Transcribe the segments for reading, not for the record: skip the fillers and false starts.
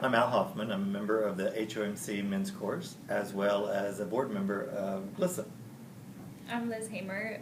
I'm Al Hoffman. I'm a member of the HOMC Men's Course, as well as a board member of GLSEN. I'm Liz Hamer,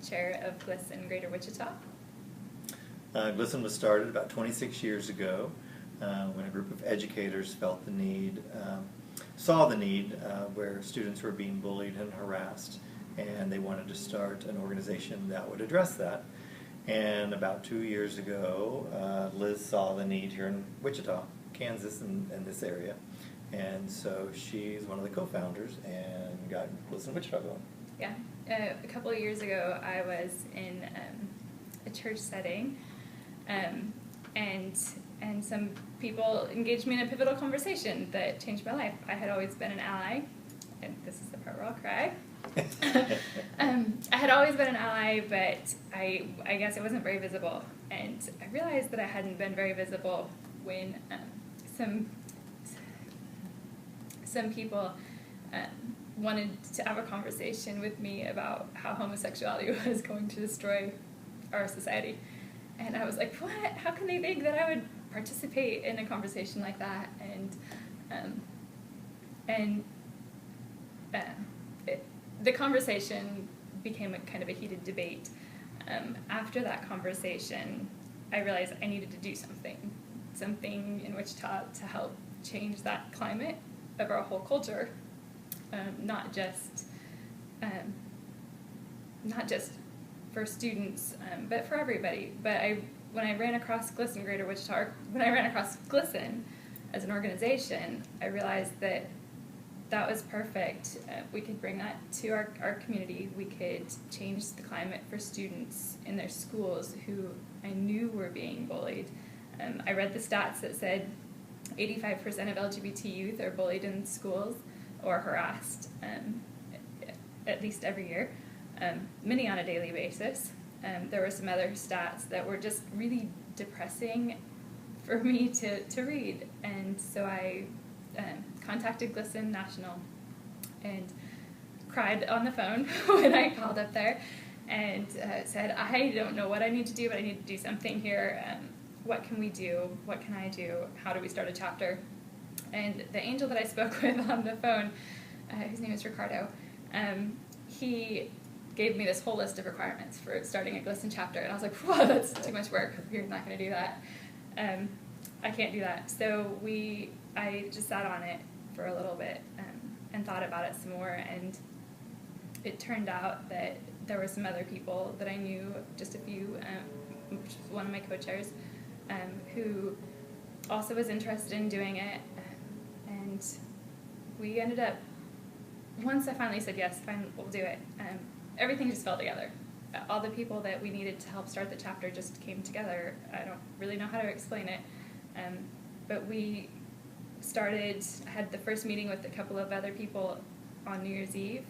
Chair of GLSEN Greater Wichita. GLSEN was started about 26 years ago when a group of educators felt the need, saw the need where students were being bullied and harassed, and they wanted to start an organization that would address that. And about 2 years ago, Liz saw the need here in Wichita, Kansas, and this area, and so she's one of the co-founders and got GLSEN Wichita going. Yeah, a couple of years ago I was in a church setting, and some people engaged me in a pivotal conversation that changed my life. I had always been an ally, and this is the part where I'll cry. I had always been an ally, but I guess it wasn't very visible, and I realized that I hadn't been very visible when some people wanted to have a conversation with me about how homosexuality was going to destroy our society. And I was like, what? How can they think that I would participate in a conversation like that? The conversation became a kind of a heated debate. After that conversation, I realized I needed to do something in Wichita to help change that climate of our whole culture, not just for students, but for everybody. But when I ran across GLSEN Greater Wichita, when I ran across GLSEN as an organization, I realized that was perfect. We could bring that to our community. We could change the climate for students in their schools who I knew were being bullied. I read the stats that said 85% of LGBT youth are bullied in schools or harassed at least every year, many on a daily basis. There were some other stats that were just really depressing for me to read, and so I contacted GLSEN National and cried on the phone when I called up there and said, I don't know what I need to do, but I need to do something here. What can we do? What can I do? How do we start a chapter? And the angel that I spoke with on the phone, his name is Ricardo, he gave me this whole list of requirements for starting a GLSEN chapter, and I was like, whoa, that's too much work. You're not going to do that. I can't do that. So I just sat on it for a little bit and thought about it some more, and it turned out that there were some other people that I knew, just a few, which was one of my co-chairs, who also was interested in doing it, and we ended up, once I finally said yes, fine, we'll do it, everything just fell together. All the people that we needed to help start the chapter just came together. I don't really know how to explain it, but we started, I had the first meeting with a couple of other people on New Year's Eve,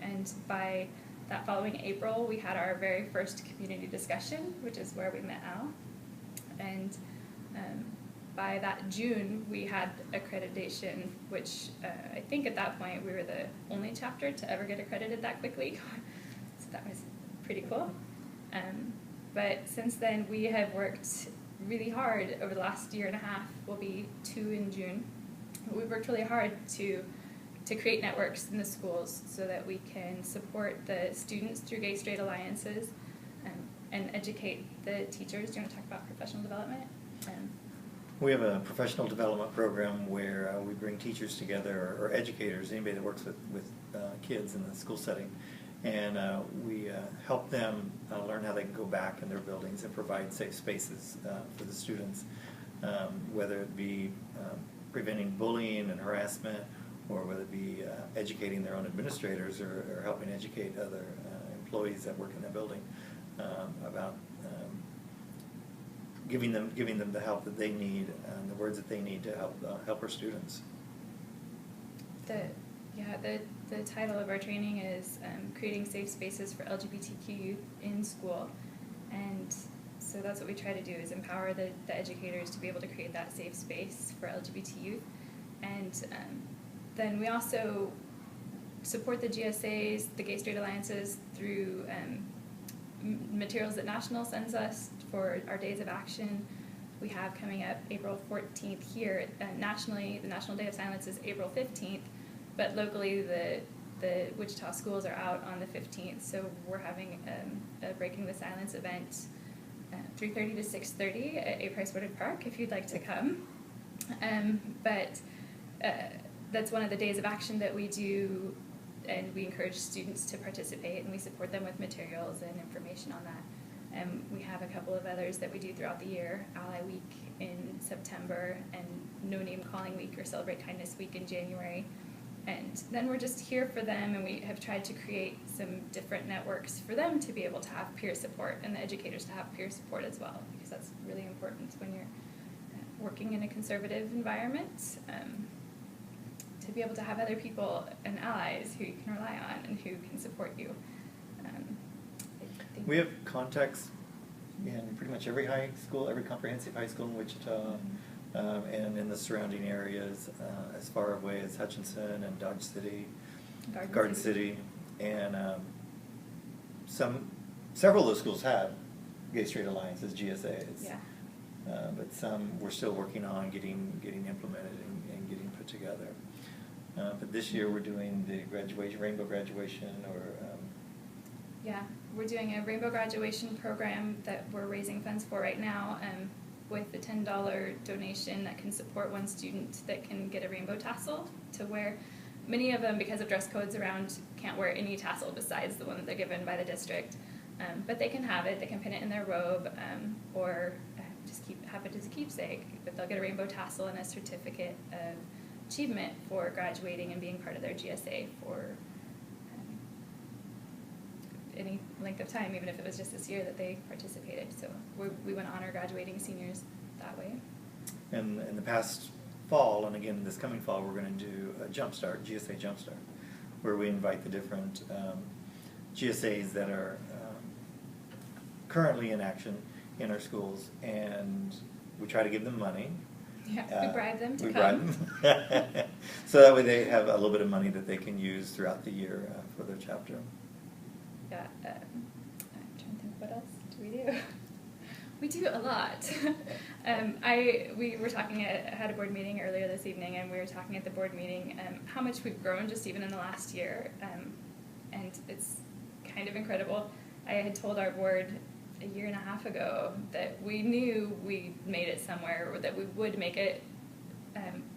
and by that following April, we had our very first community discussion, which is where we met Al, and by that June, we had accreditation, which I think at that point we were the only chapter to ever get accredited that quickly, so that was pretty cool. But since then, we have worked really hard over the last year and a half. We'll be 2 in June. We've worked really hard to create networks in the schools so that we can support the students through gay-straight alliances and educate the teachers. Do you want to talk about professional development? We have a professional development program where we bring teachers together, or educators, anybody that works with kids in the school setting, and we help them learn how they can go back in their buildings and provide safe spaces for the students, whether it be preventing bullying and harassment, or whether it be educating their own administrators or helping educate other employees that work in that building about giving them the help that they need and the words that they need to help our students. The title of our training is Creating Safe Spaces for LGBTQ Youth in School, and so that's what we try to do, is empower the educators to be able to create that safe space for LGBT youth. And then we also support the GSAs, the Gay Straight Alliances, through materials that National sends us for our days of action, we have coming up April 14th here. Nationally, the National Day of Silence is April 15th, but locally the Wichita schools are out on the 15th, so we're having a Breaking the Silence event 3:30 to 6:30 at A. Price Woodard Park if you'd like to come. But that's one of the days of action that we do, and we encourage students to participate, and we support them with materials and information on that. We have a couple of others that we do throughout the year, Ally Week in September, and No Name Calling Week or Celebrate Kindness Week in January. And then we're just here for them, and we have tried to create some different networks for them to be able to have peer support, and the educators to have peer support as well, because that's really important when you're working in a conservative environment, to be able to have other people and allies who you can rely on and who can support you. I think We have contacts in pretty much every high school, every comprehensive high school in Wichita, and in the surrounding areas, as far away as Hutchinson and Dodge City, Garden City, and several of those schools have Gay Straight Alliances, GSAs. Yeah. But some we're still working on getting implemented and getting put together. But this year we're doing the rainbow graduation, or yeah, we're doing a rainbow graduation program that we're raising funds for right now, with a $10 donation that can support one student that can get a rainbow tassel to wear. Many of them, because of dress codes around, can't wear any tassel besides the one that they're given by the district. But they can have it, they can pin it in their robe, or just have it as a keepsake. But they'll get a rainbow tassel and a certificate of achievement for graduating and being part of their GSA for any length of time, even if it was just this year that they participated. So we want to honor graduating seniors that way. And in the past fall, and again this coming fall, we're going to do a Jumpstart, GSA Jumpstart, where we invite the different GSAs that are currently in action in our schools, and we try to give them money. Yeah, we bribe them to come. Bribe them. So that way they have a little bit of money that they can use throughout the year for their chapter. Yeah, I'm trying to think, what else do we do? We do a lot. We were talking had a board meeting earlier this evening, and we were talking at the board meeting how much we've grown just even in the last year, and it's kind of incredible. I had told our board a year and a half ago that we knew we made it somewhere, or that we would make it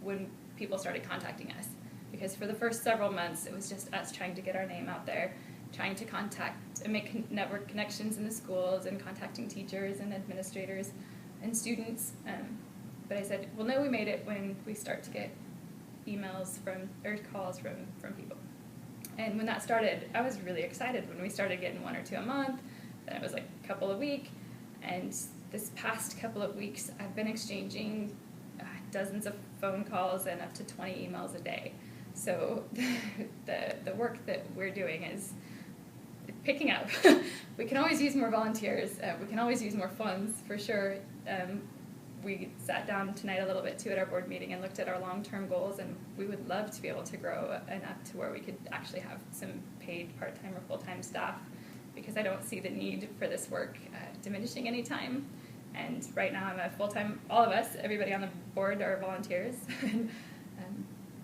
when people started contacting us, because for the first several months it was just us trying to get our name out there, trying to contact and make network connections in the schools, and contacting teachers and administrators and students. But I said, we'll know we made it when we start to get emails or calls from people. And when that started, I was really excited when we started getting 1 or 2 a month. Then it was like a couple a week. And this past couple of weeks, I've been exchanging dozens of phone calls and up to 20 emails a day. So the work that we're doing is picking up. We can always use more volunteers. We can always use more funds, for sure. We sat down tonight a little bit too at our board meeting and looked at our long-term goals, and we would love to be able to grow enough to where we could actually have some paid part-time or full-time staff, because I don't see the need for this work diminishing any time. And right now I'm a full-time, all of us, everybody on the board are volunteers. And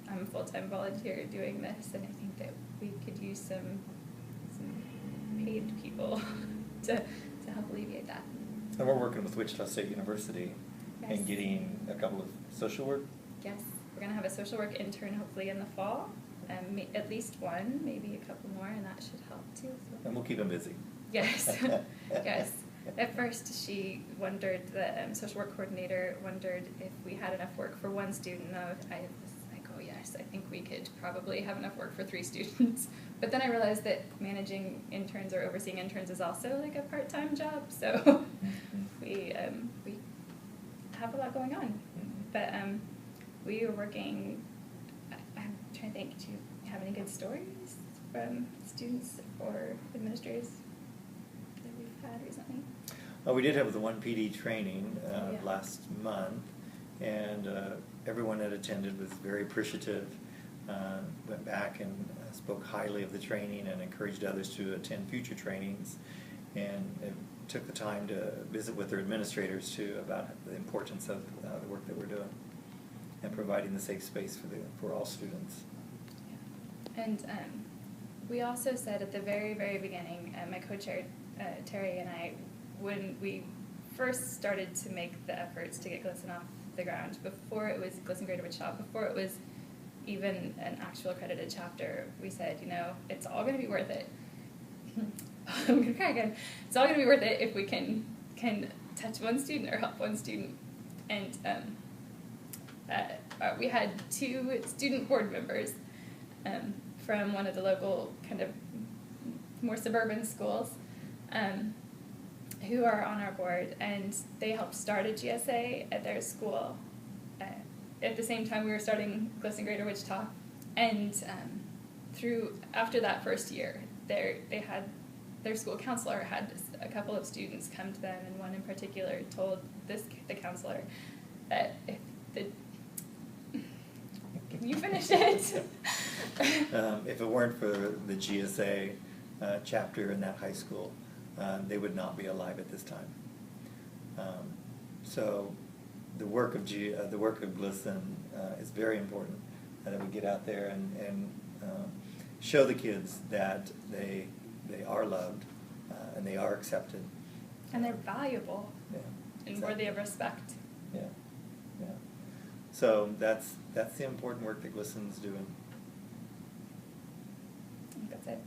I'm a full-time volunteer doing this, and I think that we could use some paid people to help alleviate that. And we're working with Wichita State University. Yes. And getting a couple of social work. Yes, we're going to have a social work intern hopefully in the fall, at least one, maybe a couple more, and that should help too. So. And we'll keep them busy. Yes, yes. At first she wondered, the social work coordinator wondered if we had enough work for one student. I was like, oh yes, I think we could probably have enough work for 3 students. But then I realized that managing interns or overseeing interns is also like a part-time job, so we have a lot going on. But we are working, I'm trying to think, do you have any good stories from students or administrators that we've had recently? We did have the 1 PD training Yeah. last month, and everyone that attended was very appreciative, went back and spoke highly of the training and encouraged others to attend future trainings. and took the time to visit with their administrators too about the importance of the work that we're doing and providing the safe space for all students. Yeah. And we also said at the very, very beginning, my co-chair Terry and I, when we first started to make the efforts to get GLSEN off the ground, before it was GLSEN Greater Wichita, before it was even an actual accredited chapter, we said, you know, it's all going to be worth it. I'm going to cry again. It's all going to be worth it if we can touch one student or help one student. And we had 2 student board members from one of the local kind of more suburban schools who are on our board, and they helped start a GSA at their school. At the same time we were starting GLSEN Greater Wichita, and after that first year, their school counselor had a couple of students come to them, and one in particular told the counselor that can you finish it? If it weren't for the GSA chapter in that high school, they would not be alive at this time. So the work of GLSEN is very important, that we get out there and show the kids that they are loved and they are accepted. And they're valuable, yeah, and exactly. worthy of respect. Yeah, yeah. So that's the important work that GLSEN's doing. I think that's it.